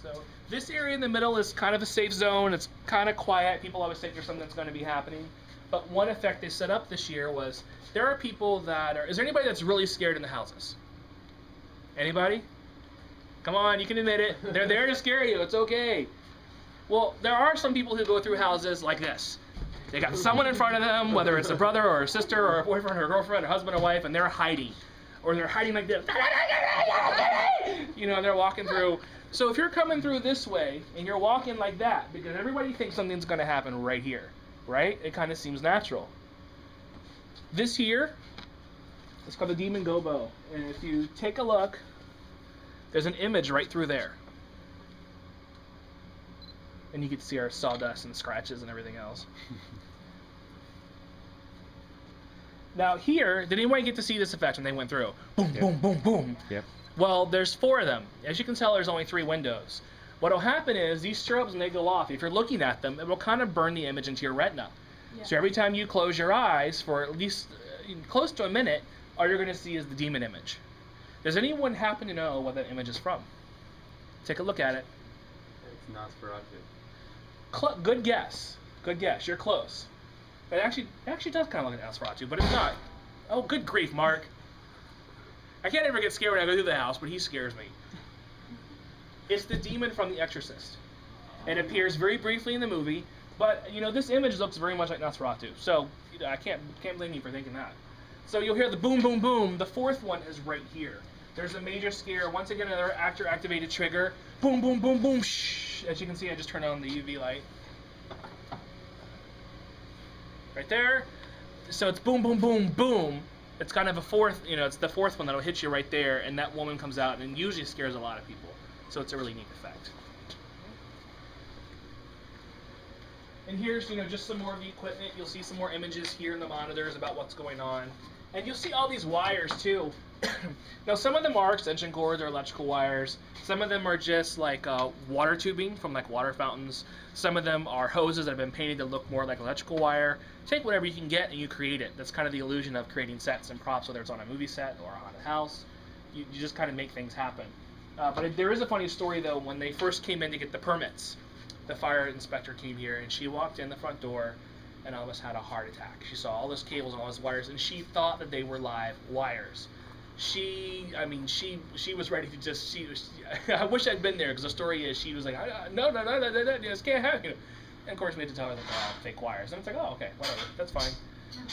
So this area in the middle is kind of a safe zone. It's kind of quiet. People always think there's something that's going to be happening. But one effect they set up this year was there are people that are... Is there anybody that's really scared in the houses? Anybody? Come on, you can admit it. They're there to scare you. It's okay. Well, there are some people who go through houses like this. They got someone in front of them, whether it's a brother or a sister or a boyfriend or a girlfriend or husband or wife, and they're hiding. Or they're hiding like this. You know, and they're walking through. So if you're coming through this way and you're walking like that, because everybody thinks something's going to happen right here, right? It kind of seems natural. This here is called the demon gobo. And if you take a look, there's an image right through there. And you can see our sawdust and scratches and everything else. Now here, did anybody get to see this effect when they went through? Boom, yep. Boom, boom, boom. Yep. Well, there's 4 of them. As you can tell, there's only 3 windows. What will happen is these strobes, when they go off, if you're looking at them, it will kind of burn the image into your retina. Yeah. So every time you close your eyes for at least close to a minute, all you're going to see is the demon image. Does anyone happen to know what that image is from? Take a look at it. It's Nosferatu. Good guess. Good guess. You're close. It actually does kind of look like Nosferatu, but it's not. Oh, good grief, Mark. I can't ever get scared when I go through the house, but he scares me. It's the demon from The Exorcist. It appears very briefly in the movie, but you know this image looks very much like Nosferatu. So you know, I can't blame you for thinking that. So you'll hear the boom, boom, boom. The 4th one is right here. There's a major scare. Once again, another actor-activated trigger. Boom, boom, boom, boom. Shh. As you can see, I just turned on the UV light. Right there. So it's boom, boom, boom, boom. It's kind of a 4th, you know, it's the 4th one that'll hit you right there, and that woman comes out and usually scares a lot of people. So it's a really neat effect. And here's, you know, just some more of the equipment. You'll see some more images here in the monitors about what's going on. And you'll see all these wires too. Now some of them are extension cords or electrical wires. Some of them are just like water tubing from like water fountains. Some of them are hoses that have been painted to look more like electrical wire. Take whatever you can get and you create it. That's kind of the illusion of creating sets and props, whether it's on a movie set or on a house. You just kind of make things happen. But there is a funny story though. When they first came in to get the permits, the fire inspector came here and she walked in the front door and almost had a heart attack. She saw all those cables and all those wires, and she thought that they were live wires. She was ready to just, I wish I'd been there, because the story is she was like, no, this can't happen. And of course we had to tell her that they're all fake wires. And it's like, oh, okay, whatever, that's fine.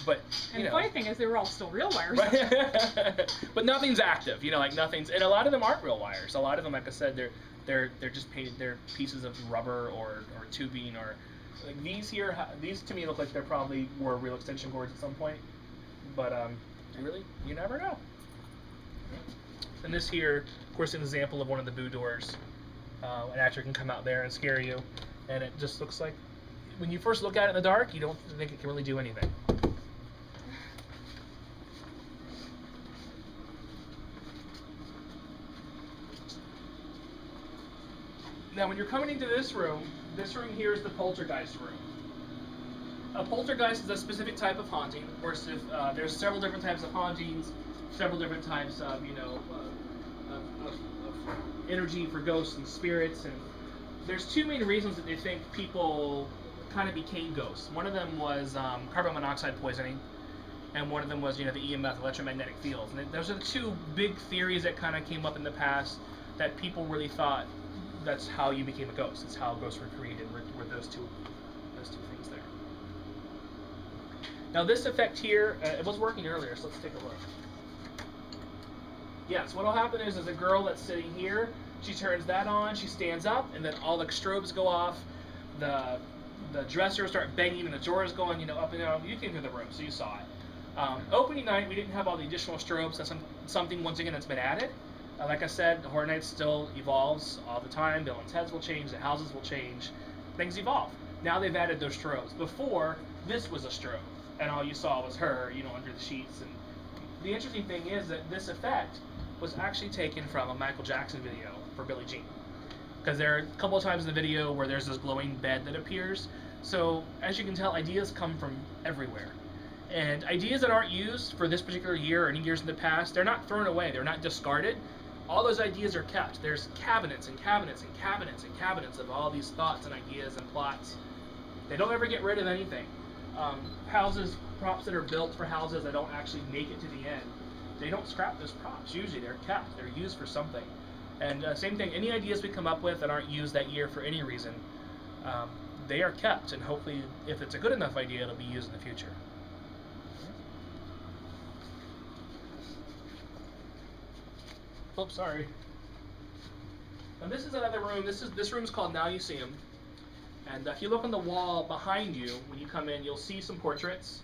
But, and the funny thing is they were all still real wires. Right? But nothing's active, you know, like nothing's, and a lot of them aren't real wires. A lot of them, like I said, they're just painted, they're pieces of rubber or tubing or, like these here, these to me look like they probably were real extension cords at some point, but really, you never know. And this here, of course, an example of one of the boo doors. An actor can come out there and scare you, and it just looks like, when you first look at it in the dark, you don't think it can really do anything. Now, when you're coming into this room here is the Poltergeist room. A poltergeist is a specific type of haunting. Of course, there's several different types of hauntings, several different types of, you know, of energy for ghosts and spirits. And there's 2 main reasons that they think people kind of became ghosts. One of them was carbon monoxide poisoning, and one of them was, you know, the EMF, electromagnetic fields. And those are the 2 big theories that kind of came up in the past that people really thought that's how you became a ghost. It's how ghosts were created, were those two things there. Now this effect here, it was working earlier, so let's take a look. Yes, what'll happen is a girl that's sitting here, she turns that on, she stands up, and then all the strobes go off, the dressers start banging, and the doors going, you know, up and down. You came through the room, so you saw it. Opening night, we didn't have all the additional strobes. That's something, once again, that's been added. Like I said, Horror Nights still evolves all the time. Bill and Ted's will change, the houses will change. Things evolve. Now they've added those strobes. Before, this was a strobe, and all you saw was her, you know, under the sheets. And the interesting thing is that this effect was actually taken from a Michael Jackson video for Billie Jean. Because there are a couple of times in the video where there's this glowing bed that appears. So, as you can tell, ideas come from everywhere. And ideas that aren't used for this particular year or any years in the past, they're not thrown away, they're not discarded. all those ideas are kept. There's cabinets and cabinets and cabinets and cabinets of all these thoughts and ideas and plots. They don't ever get rid of anything. Houses, props that are built for houses that don't actually make it to the end, they don't scrap those props. Usually they're kept. They're used for something. And same thing, any ideas we come up with that aren't used that year for any reason, they are kept. And hopefully, if it's a good enough idea, it'll be used in the future. Oops, sorry. Now this is another room. This room's called Now You See 'Em. And if you look on the wall behind you, when you come in, you'll see some portraits.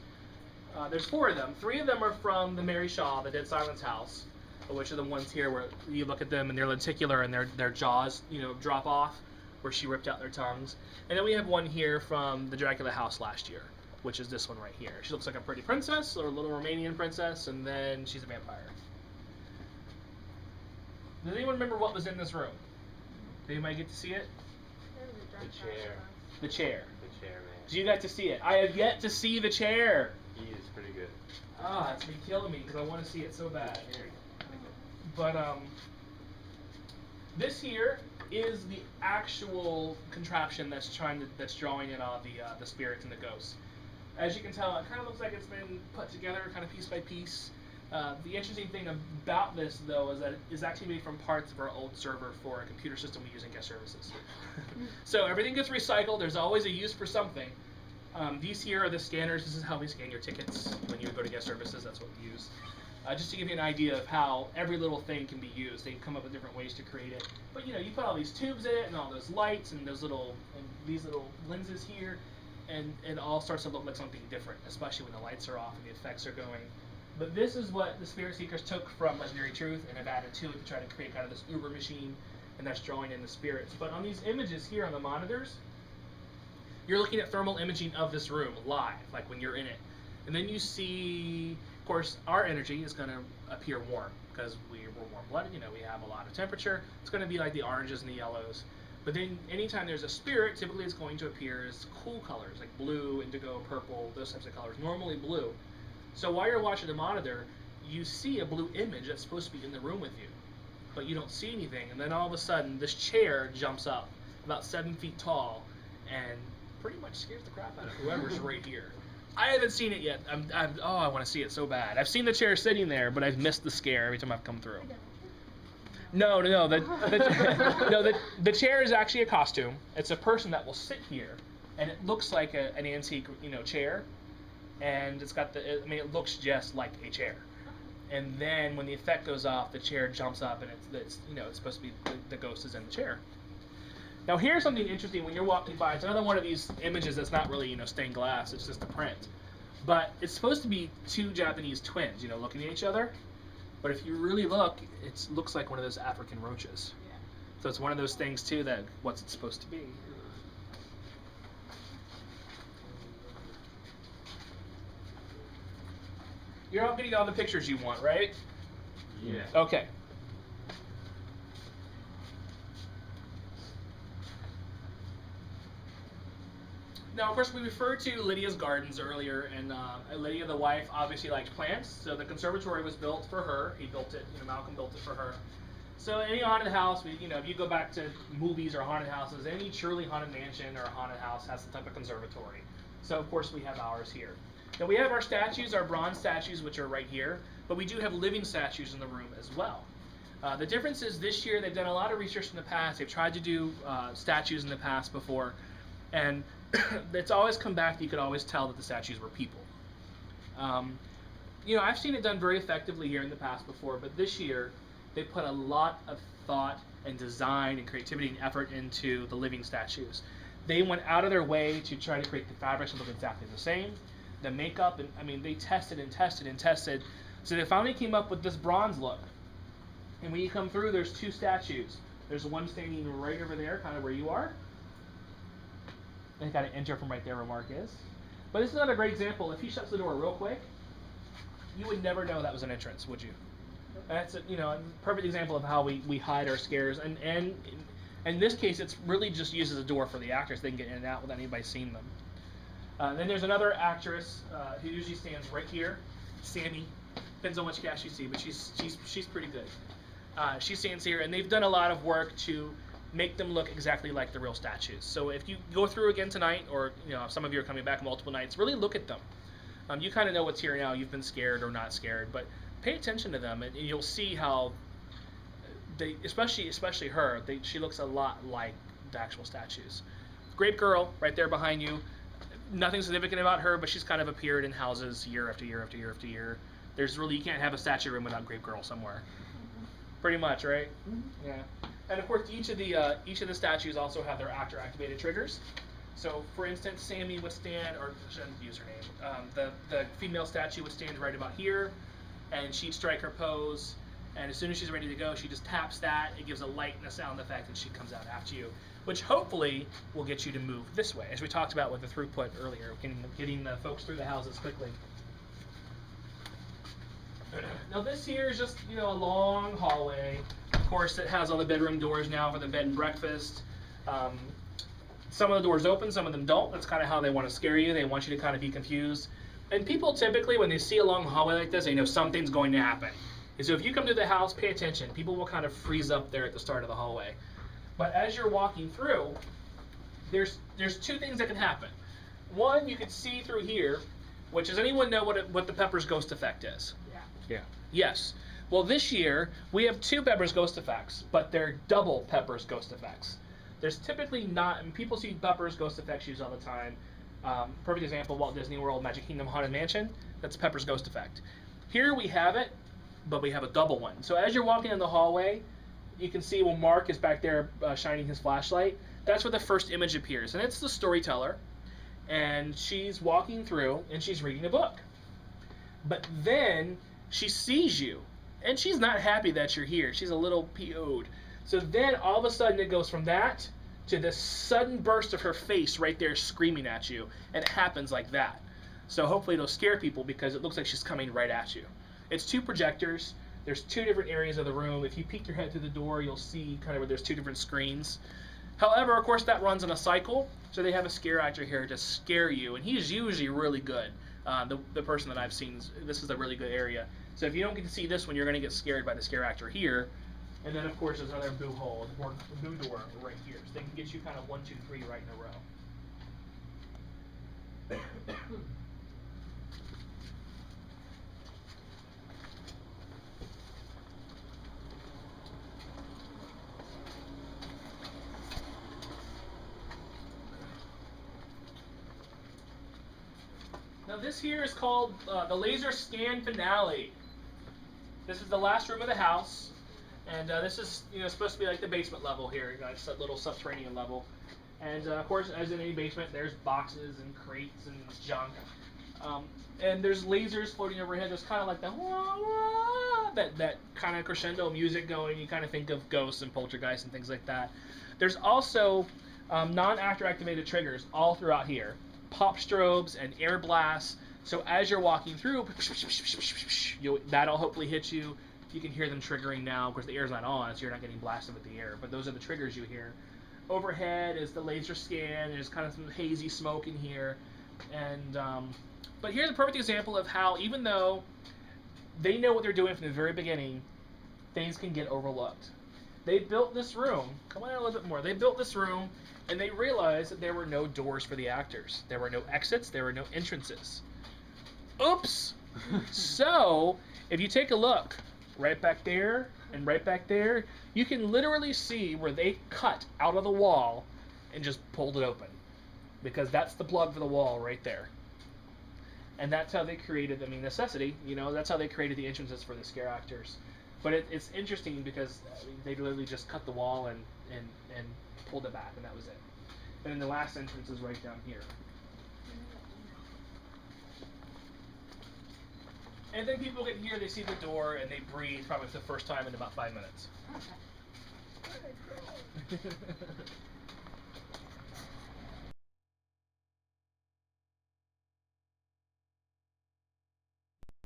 There's 4 of them. 3 of them are from the Mary Shaw, the Dead Silence house, which are the ones here where you look at them and they're lenticular and their jaws, drop off, where she ripped out their tongues. And then we have one here from the Dracula house last year, which is this one right here. She looks like a pretty princess or a little Romanian princess, and then she's a vampire. Does anyone remember what was in this room? Did anybody get to see it? The chair. The chair. The chair, man. So you got to see it. I have yet to see the chair. He is pretty good. Ah, it's been killing me because I want to see it so bad. But this here is the actual contraption that's drawing in all the spirits and the ghosts. As you can tell, it kind of looks like it's been put together kind of piece by piece. The interesting thing about this, though, is that it is actually made from parts of our old server for a computer system we use in guest services. So everything gets recycled. There's always a use for something. These here are the scanners. This is how we scan your tickets when you go to guest services. That's what we use. Just to give you an idea of how every little thing can be used. They come up with different ways to create it. But you put all these tubes in it and all those lights and these little lenses here, and it all starts to look like something different, especially when the lights are off and the effects are going. But this is what the Spirit Seekers took from Legendary Truth and have added to it to try to create kind of this uber machine, and that's drawing in the spirits. But on these images here on the monitors, you're looking at thermal imaging of this room live, like when you're in it. And then you see, of course, our energy is going to appear warm because we're warm-blooded. We have a lot of temperature. It's going to be like the oranges and the yellows. But then anytime there's a spirit, typically it's going to appear as cool colors, like blue, indigo, purple, those types of colors, normally blue. So while you're watching the monitor, you see a blue image that's supposed to be in the room with you, but you don't see anything. And then all of a sudden, this chair jumps up, about 7 feet tall, and pretty much scares the crap out of whoever's right here. I haven't seen it yet. I want to see it so bad. I've seen the chair sitting there, but I've missed the scare every time I've come through. No. The chair is actually a costume. It's a person that will sit here, and it looks like an antique, chair. And it's got it looks just like a chair. And then when the effect goes off, the chair jumps up, and it's supposed to be the ghost is in the chair. Now here's something interesting when you're walking by. It's another one of these images that's not really stained glass. It's just a print. But it's supposed to be 2 Japanese twins, looking at each other. But if you really look, it looks like one of those African roaches. Yeah. So it's one of those things too that what's it supposed to be? You're all getting all the pictures you want, right? Yeah. Okay. Now, of course, we referred to Lydia's gardens earlier, and Lydia, the wife, obviously liked plants, so the conservatory was built for her. He built it, Malcolm built it for her. So any haunted house, if you go back to movies or haunted houses, any truly haunted mansion or haunted house has some type of conservatory. So, of course, we have ours here. Now we have our statues, our bronze statues, which are right here, but we do have living statues in the room as well. The difference is this year they've done a lot of research in the past. They've tried to do statues in the past before, and it's always come back. You could always tell that the statues were people. I've seen it done very effectively here in the past before, but this year they put a lot of thought and design and creativity and effort into the living statues. They went out of their way to try to create the fabrics that look exactly the same. The makeup, and they tested and tested and tested, so they finally came up with this bronze look. And when you come through, there's 2 statues. There's one standing right over there, kind of where you are. And kind of enter from right there where Mark is. But this is another great example. If he shuts the door real quick, you would never know that was an entrance, would you? That's a perfect example of how we hide our scares. And in this case, it's really just used as a door for the actors. They can get in and out without anybody seeing them. Then there's another actress who usually stands right here, Sammy. Depends on which cast you see, but she's pretty good. She stands here, and they've done a lot of work to make them look exactly like the real statues. So if you go through again tonight, or if some of you are coming back multiple nights, really look at them. You kind of know what's here now. You've been scared or not scared, but pay attention to them, and you'll see how they, especially her, she looks a lot like the actual statues. Grape Girl, right there behind you. Nothing significant about her, but she's kind of appeared in houses year after year after year after year. You can't have a statue room without Grape Girl somewhere. Pretty much, right? Yeah. And of course, each of the statues also have their actor-activated triggers. So, for instance, Sammy would stand, or I shouldn't use her name. The female statue would stand right about here, and she'd strike her pose. And as soon as she's ready to go, she just taps that. It gives a light and a sound effect, and she comes out after you, which hopefully will get you to move this way, as we talked about with the throughput earlier, getting the folks through the houses quickly. Now this here is just a long hallway. Of course, it has all the bedroom doors now for the bed and breakfast. Some of the doors open, some of them don't. That's kind of how they want to scare you. They want you to kind of be confused. And people typically, when they see a long hallway like this, they know something's going to happen. And so if you come to the house, pay attention. People will kind of freeze up there at the start of the hallway. But as you're walking through, there's two things that can happen. One, you can see through here, which does anyone know what the Pepper's Ghost Effect is? Yeah. Yes. Well, this year, we have two Pepper's Ghost Effects, but they're double Pepper's Ghost Effects. There's typically not, and people see Pepper's Ghost Effects used all the time. Perfect example, Walt Disney World, Magic Kingdom, Haunted Mansion. That's Pepper's Ghost Effect. Here we have it, but we have a double one. So as you're walking in the hallway, you can see, Mark is back there shining his flashlight. That's where the first image appears, and it's the storyteller. And she's walking through, and she's reading a book. But then she sees you, and she's not happy that you're here. She's a little PO'd. So then all of a sudden it goes from that to this sudden burst of her face right there screaming at you, and it happens like that. So hopefully it'll scare people because it looks like she's coming right at you. It's two projectors. There's two different areas of the room. If you peek your head through the door, you'll see kind of where there's two different screens. However, of course, that runs in a cycle, so they have a scare actor here to scare you, and he's usually really good. The person that I've seen, this is a really good area. So if you don't get to see this one, you're going to get scared by the scare actor here. And then, of course, there's another boo hole, or boo door right here. So they can get you kind of 1, 2, 3 right in a row. Now this here is called the Laser Scan Finale. This is the last room of the house, and this is supposed to be like the basement level here, guys, that little subterranean level. And of course, as in any basement, there's boxes and crates and junk, and there's lasers floating overhead. There's kind of like the wah, wah, that kind of crescendo music going. You kind of think of ghosts and poltergeists and things like that. There's also non-actor activated triggers all throughout here. Pop strobes and air blasts. So as you're walking through, that'll hopefully hit you. You can hear them triggering now. Of course, the air's not on, so you're not getting blasted with the air. But those are the triggers you hear. Overhead is the laser scan. There's kind of some hazy smoke in here. And but here's a perfect example of how, even though they know what they're doing from the very beginning, things can get overlooked. They built this room. Come on a little bit more. They built this room, and they realized that there were no doors for the actors. There were no exits. There were no entrances. Oops! So, if you take a look, right back there and right back there, you can literally see where they cut out of the wall and just pulled it open. Because that's the plug for the wall right there. And that's how they created, necessity, that's how they created the entrances for the scare actors. But it's interesting because they literally just cut the wall and pulled it back, and that was it. And then the last entrance is right down here. And then people get here, they see the door, and they breathe probably for the first time in about 5 minutes.